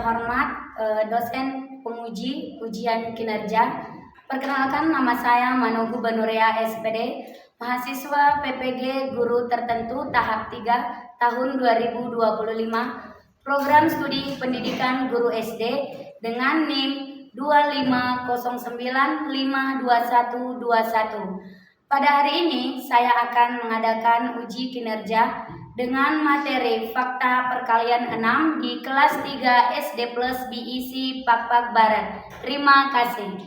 terhormat dosen penguji ujian kinerja. Perkenalkan, nama saya Manogu Banurea SPD, mahasiswa PPG Guru Tertentu tahap 3 tahun 2025, program studi pendidikan guru SD dengan NIM 250952121. Pada hari ini saya akan mengadakan uji kinerja dengan materi fakta perkalian 6 di kelas 3 SD Plus BIC Pakpak Barat. Terima kasih.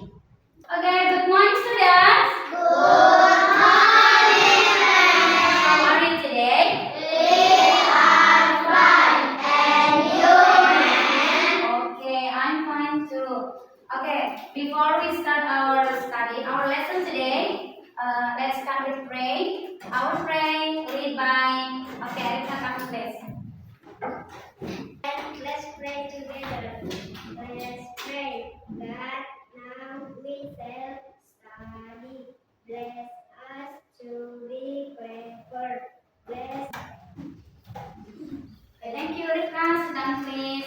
Good morning students. Good morning. How are you today? We are fine. And you, ma'am? Okay, I'm fine too. Before we start our study, our lesson today, let's start with pray. Our pray lead by Rita, come please. Let's pray together. Let's pray that now we shall study. Bless us to be clever. Bless. Okay, thank you, Rita. Stand please.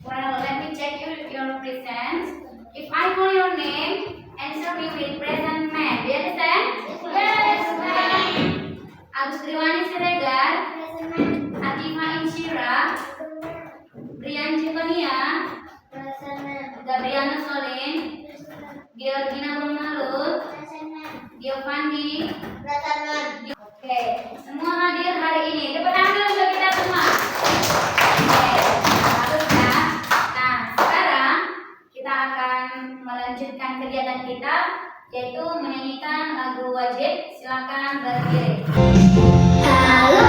Well, let me check your presents. If I call your name, answer me with present man. Do you understand? Yes, ma'am. Agus Triwani Siregar, Present, ma'am. Atima Inshira, Brian Cipania, Present, ma'am. Gabriana Solin, Georgina Bungalut, Present, ma'am. Giovanni. Present, ma'am. Oke, semua hadir hari ini. Tepuk tangan dulu untuk kita semua. Oke, bagus ya. Nah, sekarang kita akan melanjutkan kegiatan kita, yaitu menyanyikan lagu wajib. Silakan berdiri. Halo,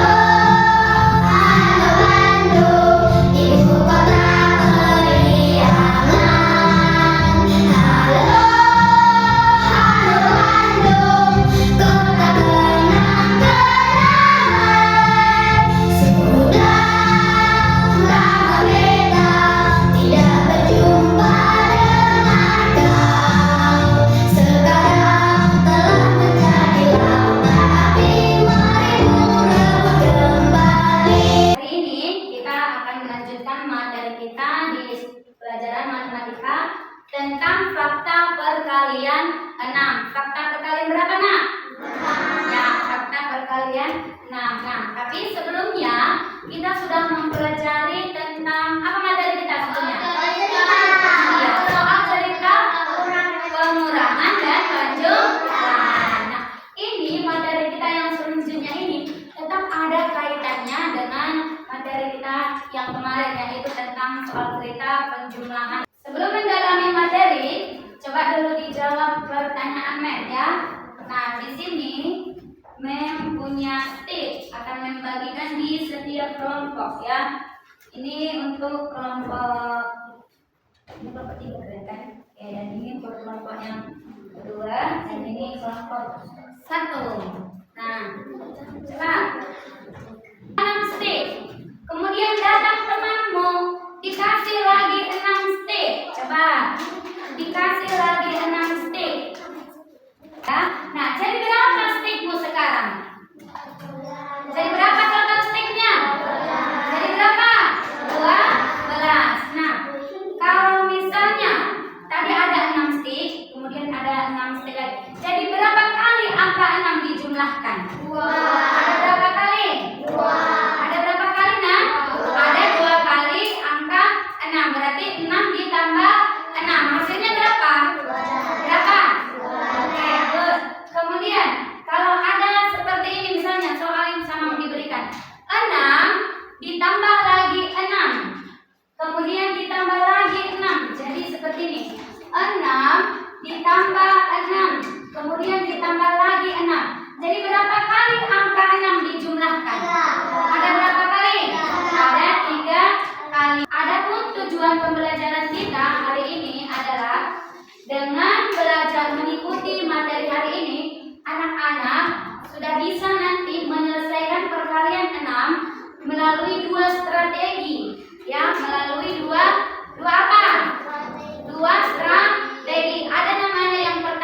halo Bandung, ibu kota periangan. Halo, halo Bandung, kota kenang-kenangan. Sudah lama kita tidak berjumpa dengan kau. Sekarang telah menjadi lama, tapi mari rebut kembali. Hari ini kita akan melanjutkan materi kita di pelajaran matematika tentang fakta perkalian 6. Fakta perkalian berapa, Nak? Ya, fakta perkalian 6. Nah, tapi sebelumnya kita sudah mempelajari tentang apa materi kita sebelumnya? Iya, soal cerita pengurangan dan penjumlahan. Nah, ini materi kita yang selanjutnya ini tetap ada kaitannya dengan materi kita yang kemarin, yaitu tentang soal cerita penjumlahan. Sebelum mendalami materi, coba dulu dijawab pertanyaan Mem ya. Nah, di sini Mem punya tips, akan membagikan di setiap kelompok ya. Ini untuk kelompok ketiga kan? Oke, dan ini untuk kelompok yang kedua, dan ini kelompok 1. Nah, coba 6 stick. Kemudian datang temanmu, dikasih lagi 6 stick. Coba, dikasih lagi 6 stick. Ya, nah jadi berapa stickmu sekarang? Jadi berapa total sticknya? Jadi berapa? 12. Nah, kalau misalnya tadi ada 6 stick, kemudian ada 6 stick lagi. Jadi berapa kali angka 6 dijumlahkan? Ada berapa kali? Ada berapa kali, Nak? Ada 2 kali angka 6. Berarti 6 ditambah 6. Hasilnya berapa? Berapa? Oke, good. Kemudian kalau ada seperti ini misalnya soal yang sama diberikan 6 ditambah lagi 6. Kemudian ditambah lagi 6. Jadi seperti ini. 6 ditambah 6. Kemudian ditambah lagi 6. Jadi berapa kali angka 6 dijumlahkan? Ada berapa kali? Ada 3 kali. Adapun tujuan pembelajaran kita hari ini adalah dengan belajar mengikuti materi hari ini, anak-anak sudah bisa nanti menyelesaikan perkalian 6 melalui 2 strategi. Ya, melalui dua apa? 2 strategi. Ada namanya yang pertama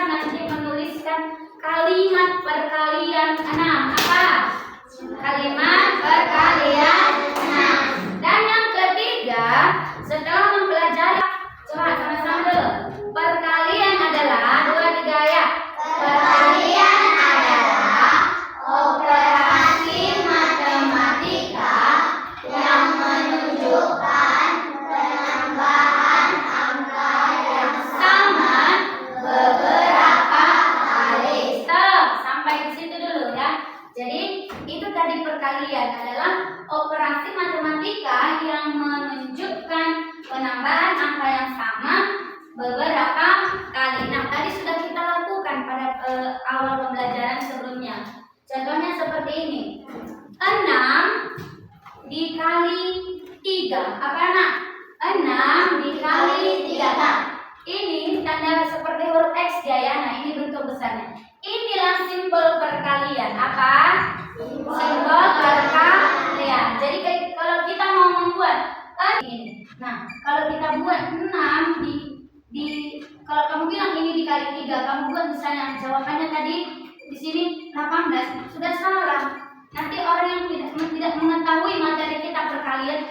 nanti menuliskan kalimat perkalian 6. Apa? Kalimat perkalian 6. Dan yang ketiga, setelah mempelajari, coba sama-sama dulu. Perkalian adalah 2 3 ya. Perkalian adalah operasi matematika yang menunjukkan penambahan angka yang Sama beberapa kali. stop. Sampai di situ dulu ya. Jadi itu tadi perkalian adalah operasi matematika yang menunjukkan penambahan angka yang sama beberapa kali. Nah, tadi sudah kita lakukan pada awal pembelajaran sebelumnya. Contohnya seperti ini. 6 dikali 3. Apa nak? 6 dikali 3. Nah, ini tanda seperti huruf X dia ya. Nah, ini bentuk besarnya. Inilah simbol perkalian. Apa? Simbol perkalian. Jadi kalau kita mau membuat ini. Nah, kalau kita buat 6 kalau kamu bilang ini dikali 3, kamu buat misalnya jawabannya tadi di sini 18, sudah salah. Nanti orang yang tidak mengetahui materi kita perkalian,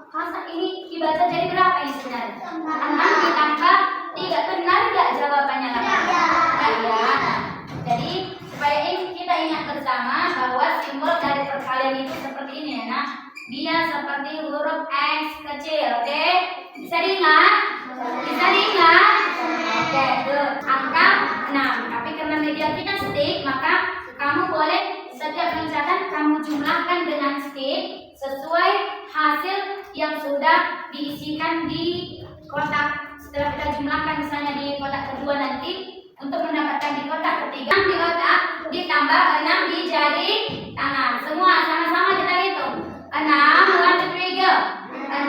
masa ini dibaca jadi berapa ini sebenarnya? 6 ditambah 3, benar nggak jawabannya 18? Ya. Jadi supaya kita ingat bersama bahwa simbol dari perkalian itu seperti ini ya nak. Dia seperti huruf X kecil, oke? Bisa diingat? Bisa diingat? Oke, good. Angka 6. Tapi karena media kita stick, maka kamu boleh setiap mencatat kamu jumlahkan dengan stick sesuai hasil yang sudah diisikan di kotak. Setelah kita jumlahkan misalnya di kotak kedua nanti, untuk mendapatkan di kotak ketiga 6 di kotak ditambah 6 di jari tangan. Semua sama-sama kita hitung. 6, 1, 2, 3, go. 6, 7,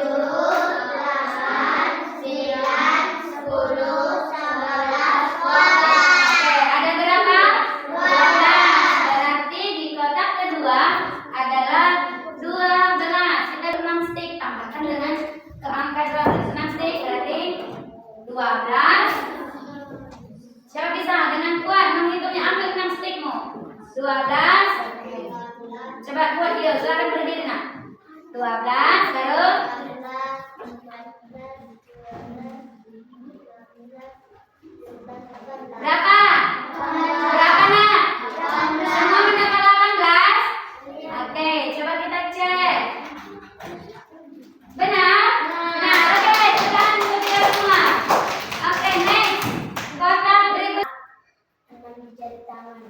8, 9, 10, 11, 12. Oke, ada berapa? 12. Berarti di kotak kedua adalah 12. Kita 6 stick tambahkan dengan ke angka 12. 6 stick berarti 12. Siapa bisa dengan kuat menghitungnya? Ambil 6 stickmu. 12. Coba kuat dia, silakan berdiri nak. 12 baru berapa? Berapa nak? Semua mendapat 18? Oke, coba kita cek. Benar? Nah, oke, silakan berdiri semua. Oke, next. Kotak berikut. Dengan jari tangan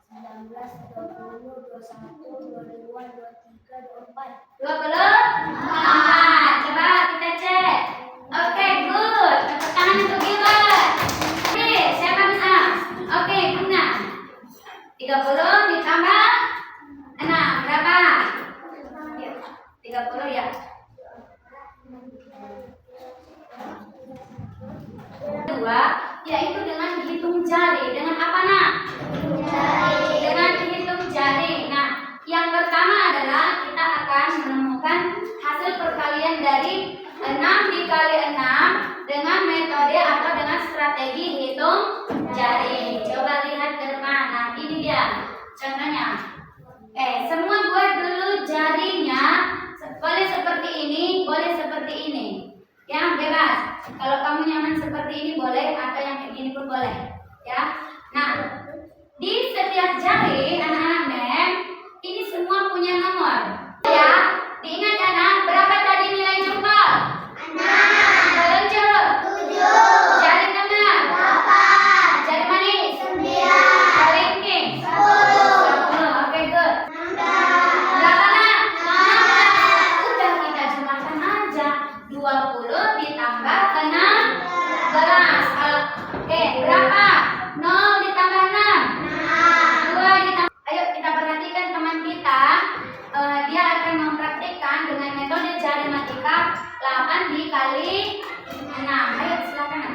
19, 20, 21, 22, 23, 24. 24. Coba kita cek. Oke, good. Tepuk tangan untuk Gilbert. Oke, siapa bisa? Oke, Guna. 30 ditambah 6 berapa? 30 ya. Kedua, yaitu dengan hitung jari. Dengan apa nak? Dengan hitung jari. Nah, yang pertama adalah kita akan menemukan hasil perkalian dari 6 dikali 6 dengan metode atau dengan strategi hitung jari. Coba lihat ke depan. Nah, ini dia contohnya. Semua buat dulu jarinya. Boleh seperti ini, boleh seperti ini. Ya, bebas. Kalau kamu nyaman seperti ini boleh, atau yang kayak gini pun boleh. Ya. Nah, di setiap jari anak-anak mem, ini semua punya nomor. Ya, diingat anak, berapa tadi nilai jempol? 6, Telunjuk. 7, Jari tengah. 8, Jari manis. 9, Kelingking. 10. Oke, good. 16, Berapa nak? 16, Udah kita jumlahkan aja. 20 ditambah 16. Oke, berapa? 0 ditambah 6. 2 ditambah. Ayo kita perhatikan teman kita. Dia akan mempraktikkan dengan metode jari matika 8 dikali 6. Ayo silakan.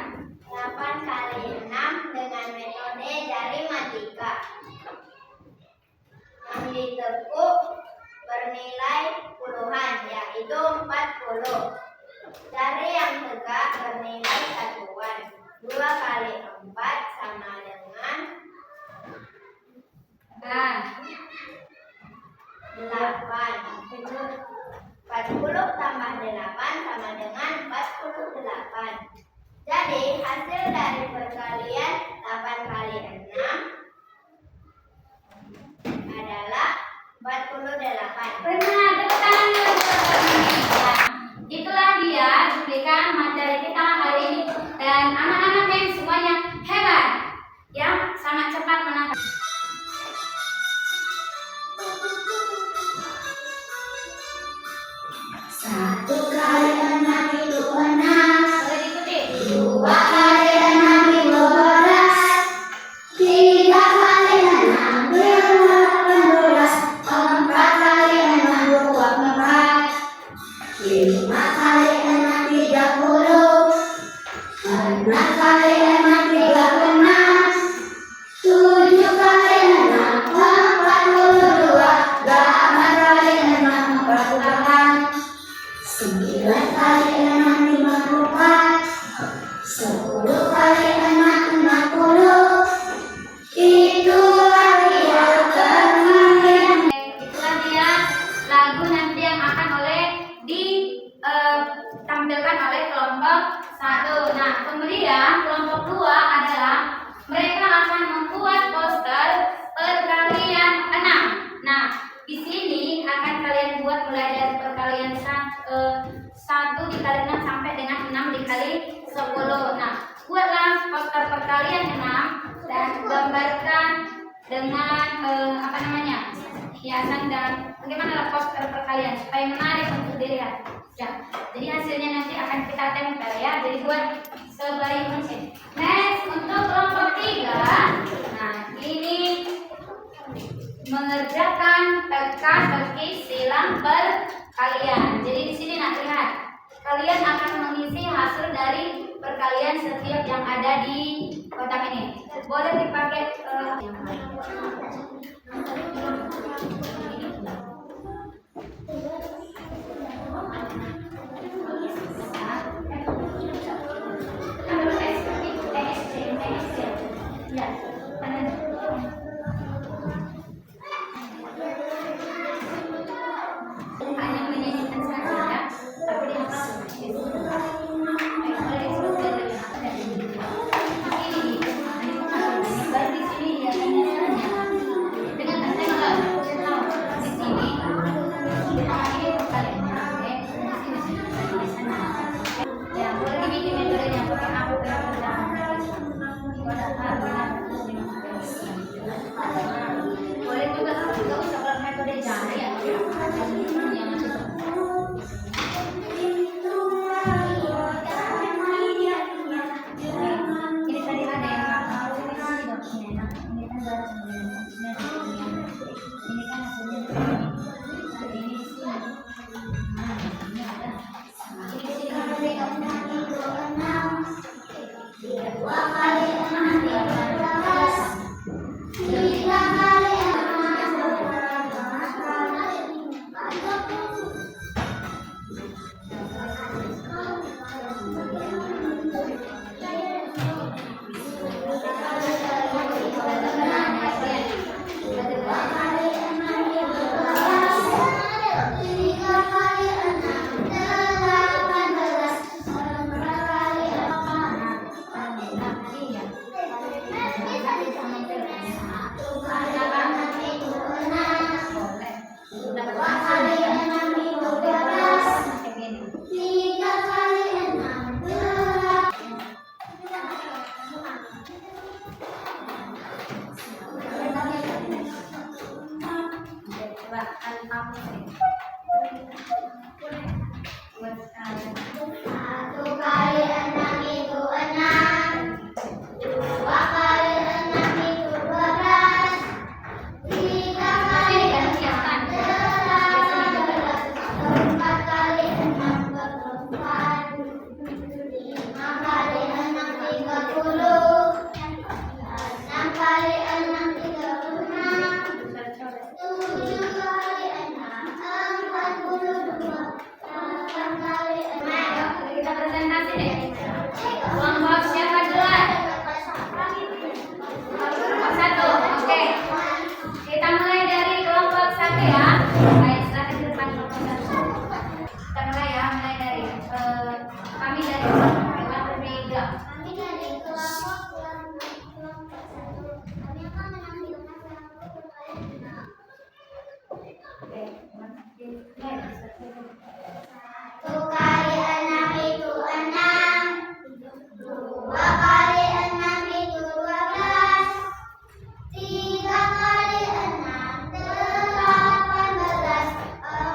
8 kali 6 dengan metode jari matika. Yang ditekuk bernilai puluhan, yaitu 40. Jari yang tegak bernilai satuan, 2 kali 4 sama dengan 8. 40 tambah 8 sama dengan 48. Jadi hasil dari perkalian 8 kali 6 adalah 48. Benar, tepuk tangan dulu buat kami. Ya, itulah dia cuplikan materi kita hari ini. Dan anak-anak yang semuanya hebat, yang sangat cepat menangkap. Satu kali 6 itu 6. Boleh diikuti. 2 kali 6 itu 12. 3 kali 6 itu 18. 4 kali 6 24. 5 kali 6 30. 6 kali 6 36. 7 kali 6 42. 8 kali 6 48. 9 kali 6 54. 10 kali 6 60. Itulah dia perkalian. Itulah dia lagu nanti yang akan ditampilkan oleh kelompok 1. Nah, kemudian kelompok 2 adalah mereka akan membuat poster perkalian 6. Nah, di sini akan kalian buat mulai dari perkalian 1 dikali 6 sampai dengan 6 dikali 10. Nah, buatlah poster perkalian 6 dan gambarkan dengan hiasan dan bagaimana poster perkalian supaya menarik untuk dilihat. Ya, jadi hasilnya nanti akan kita tempel ya. Jadi buat sebaik mungkin. Next untuk kelompok 3. Nah, ini mengerjakan teka-teki silang perkalian. Jadi di sini nak lihat, kalian akan mengisi hasil dari perkalian setiap yang ada di kotak ini. Boleh dipakai hanya menyanyikan saja, tapi dihafal. Baru di sini ya dengan Satu kali enam itu enam. Dua kali enam itu 12. Tiga kali enam 18.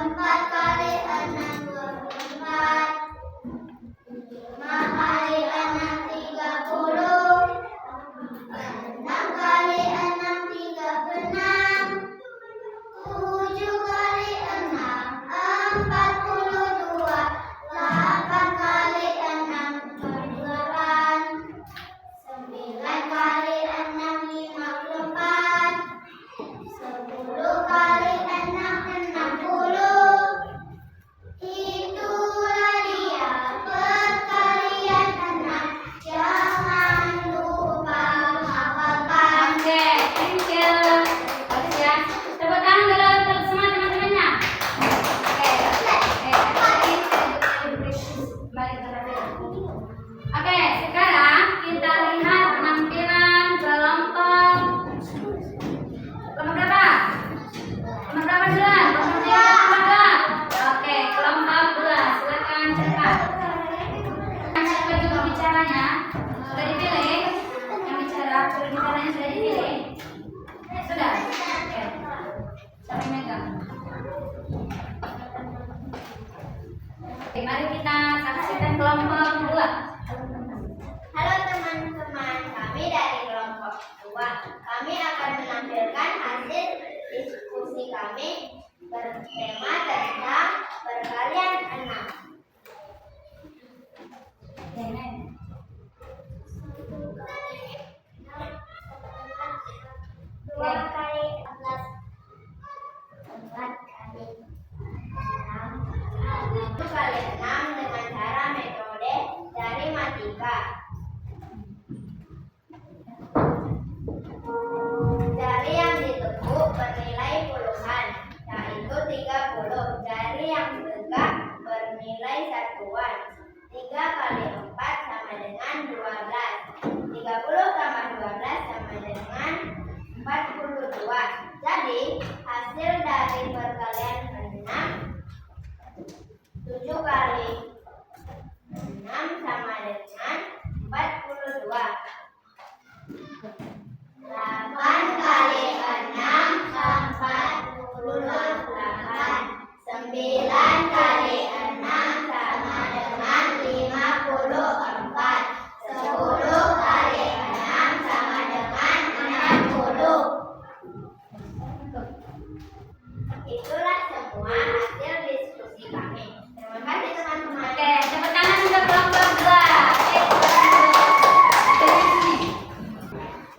Empat kali enam 24. Lima kali enam 30. Enam kali enam 36. Tujuh kali enam 42. Delapan kali enam 48. Sembilan kali enam 54. 10 kali enam 60. Itulah dia perkalian enam. Jangan lupa hafalkan. Oke, thank you. Bagus ya. Tepuk tangan dulu untuk semua teman-temannya. Oke, sekarang kita lihat penampilan kelompok berapa? Kelompok berapa duluan? Kelompok 3, kelompok 2. Oke, kelompok 2. Silakan cepat. Siapa juru bicaranya? Sudah dipilih? Yang bicara, juru bicaranya sudah dipilih? Sudah? Oke. Siapa yang megang? Oke, mari kita saksikan kelompok 2. Halo teman-teman, kami dari kelompok 2. Kami akan menampilkan hasil diskusi kami bertema tentang perkalian 6. Dua kali 14. Empat kali 6. Satu kali 6 dengan cara metode dari matika. Jari yang ditekuk bernilai puluhan, yaitu 30. Jari yang tegak bernilai satuan. 3 kali 4 sama dengan 12. 30 tambah 12 sama dengan 42. Jadi, hasil dari perkalian 6, 7 kali 6 sama dengan 42. 8 kali 6 48. 9 kali 6 sama dengan 54. 10 kali 6 sama dengan 60. Itulah semua hasil diskusi kami. Terima kasih teman-teman. Oke, tepuk tangan untuk kelompok 2.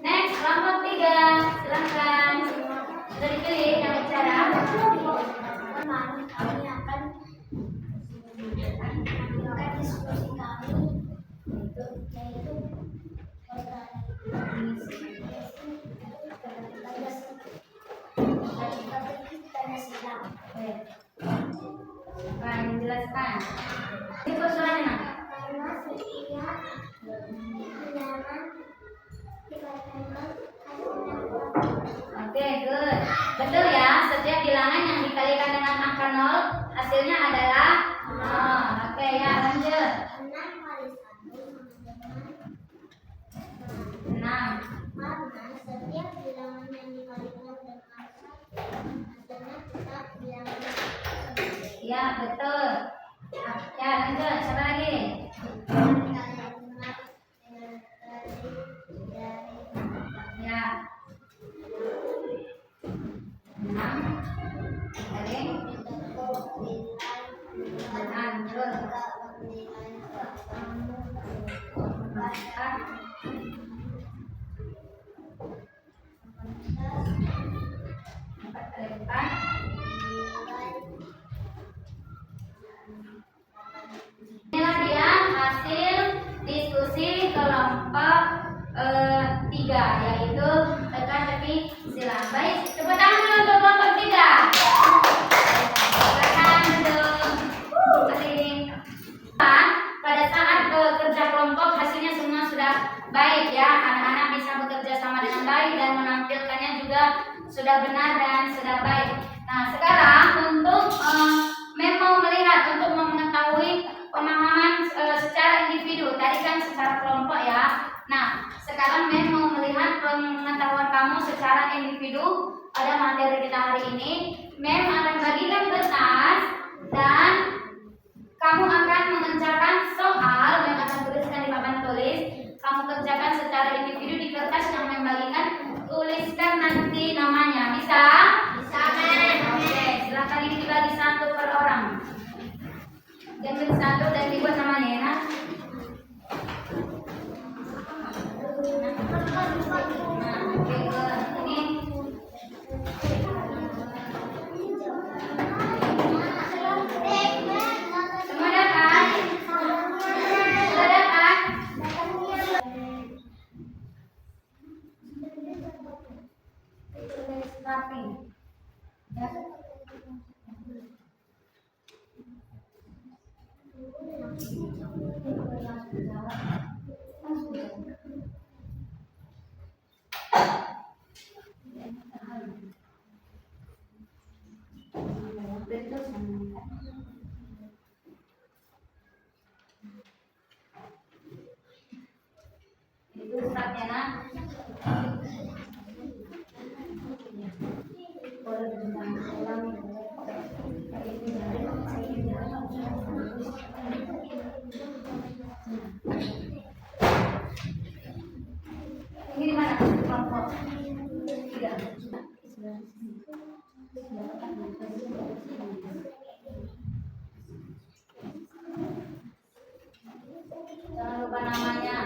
Next, kelompok 3. Silakan. Sudah dipilih yang bicara? Kami akan melanjutkan diskusi kami yaitu Pak, yang jelaskan. Ini persoalannya. karena setiap bilangan dikalikan Oke, good. Betul ya, setiap bilangan yang dikalikan dengan angka 0 hasilnya adalah 0. Oke ya, lanjut. 6 kali 1 sama dengan 6. karena setiap bilangan yang dikalikan dengan 1 hasilnya tetap bilangan Ya, betul. Ya, lanjut. Siapa lagi? Ya. 6. Tadi. 6. Terus. 4 kali 4. Inilah dia hasil diskusi kelompok 3, yaitu teka-teki silang. Baik, tepuk tangan dulu untuk kelompok 3. Silakan duduk. Pada saat kerja kelompok hasilnya semua sudah baik ya, anak-anak bisa bekerja sama dengan baik dan menampilkannya juga sudah benar dan sudah baik. Nah, sekarang untuk memo sekarang Mem mau melihat pengetahuan kamu secara individu pada materi kita hari ini. Mem akan bagikan kertas dan kamu akan mengerjakan soal yang akan tuliskan di papan tulis. Kamu kerjakan secara individu di kertas yang Mem bagikan. Tuliskan nanti namanya. Bisa? Bisa, Mem. Oke, silakan ini dibagi satu per orang. Diambil satu dan dibuat namanya ya. Nah, oke, ini semua dapat? Sudah dapat? Tulis rapi. Ya. Itu suratnya nak. Ini di mana? Kelompok tiga. Jangan lupa namanya.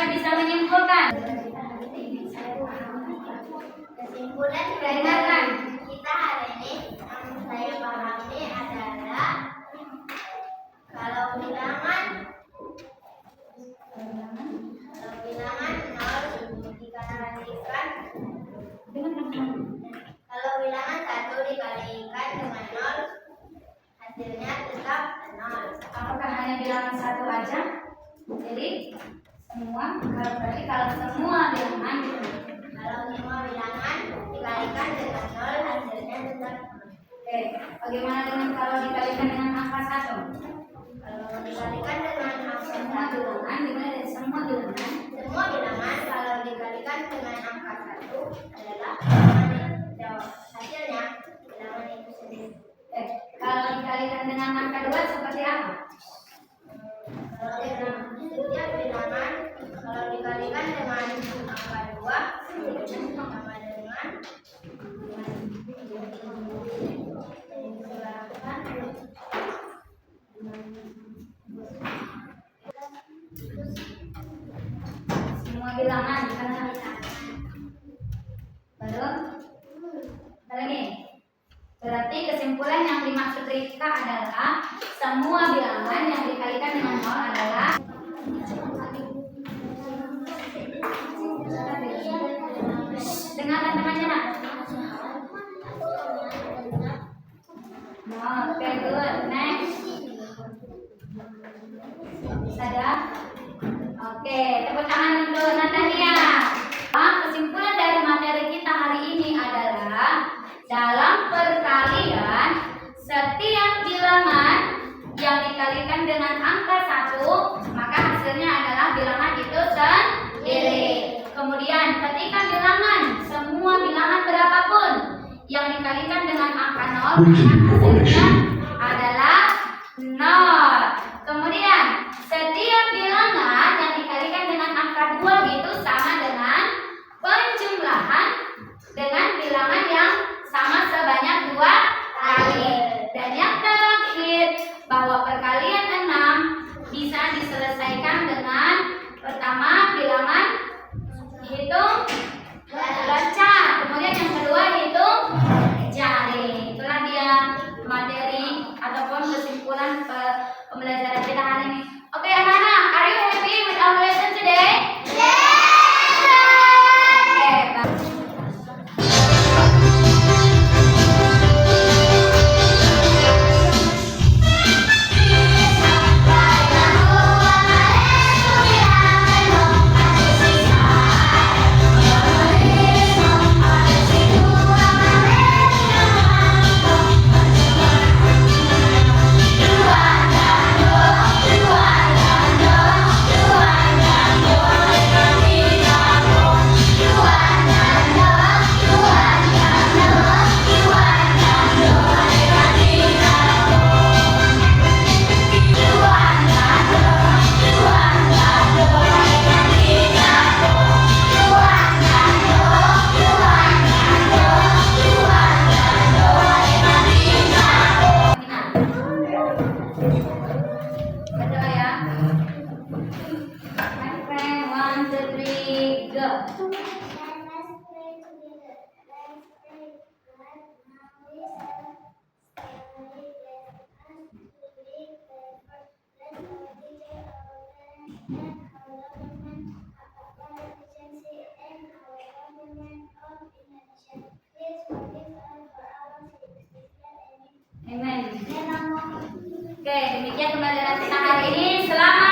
Siapa bisa menyimpulkan? Kesimpulan Dengarkan. kita hari ini yang saya pahami adalah kalau bilangan nol dikalikan kalau bilangan 1 dikalikan dengan nol hasilnya tetap nol. Apakah hanya bilangan satu aja? Jadi semua, kalau semua bilangan Kalau semua bilangan dikalikan dengan nol hasilnya tetap nol. Oke, bagaimana dengan kalau dikalikan dengan angka 1? Kalau dikalikan dengan angka Semua bilangan, dimana dari semua bilangan? semua bilangan kalau dikalikan dengan angka 1 adalah bilangan jawab. Hasilnya bilangan itu sendiri. Kalau dikalikan dengan angka 2 seperti apa? Kalau setiap bilangan kalau dikalikan dengan angka 2 sama dengan Semua bilangan karena baru lagi. Berarti kesimpulan yang dimaksud Rika adalah semua bilangan yang dikalikan dengan nol adalah dengarkan temannya nak. Oke, good. Next. Ada? Oke, tepuk tangan untuk Natania. Kesimpulan dari materi kita hari ini adalah dalam perkalian setiap bilangan yang dikalikan dengan angka 1 maka hasilnya adalah bilangan itu sendiri. Kemudian ketika bilangan semua bilangan berapapun yang dikalikan dengan angka 0 maka hasilnya adalah 0. Kemudian setiap bilangan yang dikalikan dengan angka 2 itu sama dengan penjumlahan dengan bilangan yang sama sebanyak 2 kali. Dan yang terakhir bahwa perkalian 6 bisa diselesaikan dengan pertama bilangan hitung lecah, kemudian yang kedua hitung jari. Itulah dia materi ataupun kesimpulan pembelajaran kita hari ini. Oke anak-anak, are you happy with our lesson today? Berdoa ya. My friend, 1, 2, 3, go. Amen. Oke, demikian pembelajaran kita hari ini. Selamat